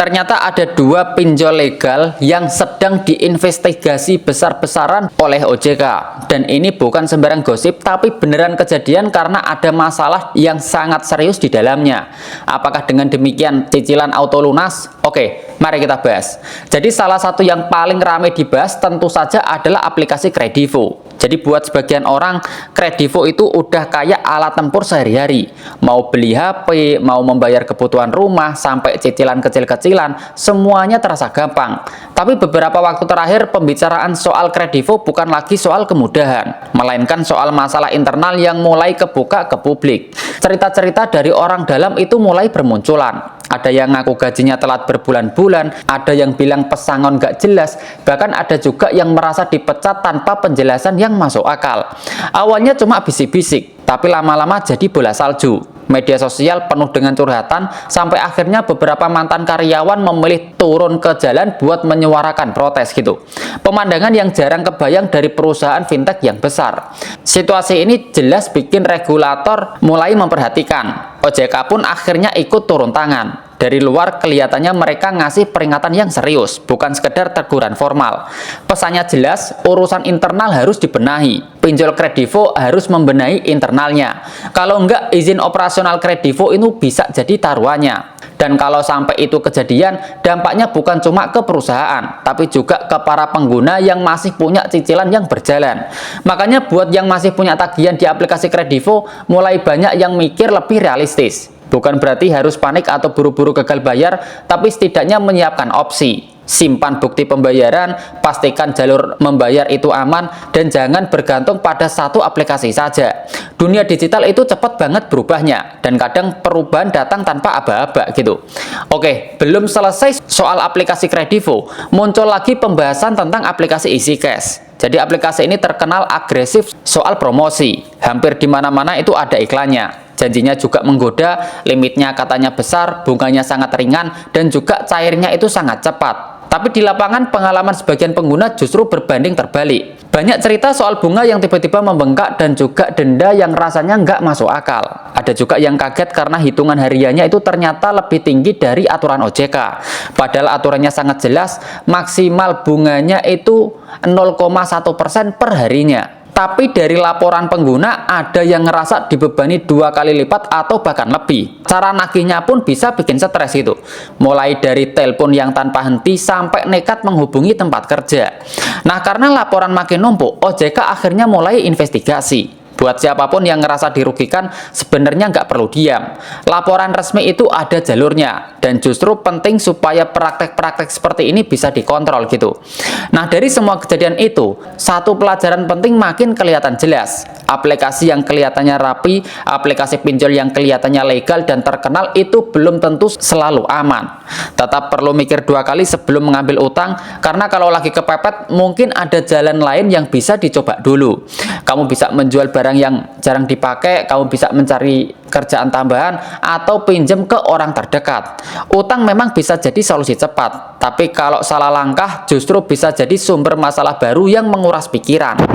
Ternyata ada dua pinjol legal yang sedang diinvestigasi besar-besaran oleh OJK. Dan ini bukan sembarang gosip, tapi beneran kejadian karena ada masalah yang sangat serius di dalamnya. Apakah dengan demikian cicilan auto lunas? Oke, mari kita bahas. Jadi salah satu yang paling ramai dibahas tentu saja adalah aplikasi Kredivo. Jadi buat sebagian orang, Kredivo itu udah kayak alat tempur sehari-hari. Mau beli HP, mau membayar kebutuhan rumah, sampai cicilan kecil-kecilan, semuanya terasa gampang. Tapi beberapa waktu terakhir, pembicaraan soal Kredivo bukan lagi soal kemudahan, melainkan soal masalah internal yang mulai kebuka ke publik. Cerita-cerita dari orang dalam itu mulai bermunculan. Ada yang ngaku gajinya telat berbulan-bulan, ada yang bilang pesangon gak jelas, bahkan ada juga yang merasa dipecat tanpa penjelasan yang masuk akal. Awalnya cuma bisik-bisik, tapi lama-lama jadi bola salju. Media sosial penuh dengan curhatan, sampai akhirnya beberapa mantan karyawan memilih turun ke jalan buat menyuarakan protes gitu. Pemandangan yang jarang kebayang dari perusahaan fintech yang besar. Situasi ini jelas bikin regulator mulai memperhatikan. OJK pun akhirnya ikut turun tangan. Dari luar kelihatannya mereka ngasih peringatan yang serius, bukan sekedar teguran formal. Pesannya jelas, urusan internal harus dibenahi. Pinjol Kredivo harus membenahi internalnya. Kalau enggak, izin operasional Kredivo itu bisa jadi taruhannya. Dan kalau sampai itu kejadian, dampaknya bukan cuma ke perusahaan, tapi juga ke para pengguna yang masih punya cicilan yang berjalan. Makanya buat yang masih punya tagihan di aplikasi Kredivo, mulai banyak yang mikir lebih realistis. Bukan berarti harus panik atau buru-buru gagal bayar, tapi setidaknya menyiapkan opsi. Simpan bukti pembayaran, pastikan jalur membayar itu aman, dan jangan bergantung pada satu aplikasi saja. Dunia digital itu cepat banget berubahnya, dan kadang perubahan datang tanpa aba-aba gitu. Oke, belum selesai soal aplikasi Kredivo, muncul lagi pembahasan tentang aplikasi EasyCash. Jadi aplikasi ini terkenal agresif soal promosi. Hampir di mana-mana itu ada iklannya. Janjinya juga menggoda, limitnya katanya besar, bunganya sangat ringan, dan juga cairnya itu sangat cepat. Tapi di lapangan pengalaman sebagian pengguna justru berbanding terbalik. Banyak cerita soal bunga yang tiba-tiba membengkak dan juga denda yang rasanya nggak masuk akal. Ada juga yang kaget karena hitungan hariannya itu ternyata lebih tinggi dari aturan OJK. Padahal aturannya sangat jelas, maksimal bunganya itu 0,1% per harinya. Tapi dari laporan pengguna ada yang ngerasa dibebani 2 kali lipat atau bahkan lebih. Cara nagihnya pun bisa bikin stres itu. Mulai dari telepon yang tanpa henti sampai nekat menghubungi tempat kerja. Nah, karena laporan makin numpuk, OJK akhirnya mulai investigasi. Buat siapapun yang ngerasa dirugikan, sebenarnya nggak perlu diam. Laporan resmi itu ada jalurnya, dan justru penting supaya praktek-praktek seperti ini bisa dikontrol gitu. Nah, dari semua kejadian itu, satu pelajaran penting makin kelihatan jelas. Aplikasi yang kelihatannya rapi, aplikasi pinjol yang kelihatannya legal dan terkenal itu belum tentu selalu aman. Tetap perlu mikir 2 kali sebelum mengambil utang, karena kalau lagi kepepet, mungkin ada jalan lain yang bisa dicoba dulu. Kamu bisa menjual barang yang jarang dipakai, kamu bisa mencari kerjaan tambahan, atau pinjam ke orang terdekat. Utang memang bisa jadi solusi cepat, tapi kalau salah langkah justru bisa jadi sumber masalah baru yang menguras pikiran.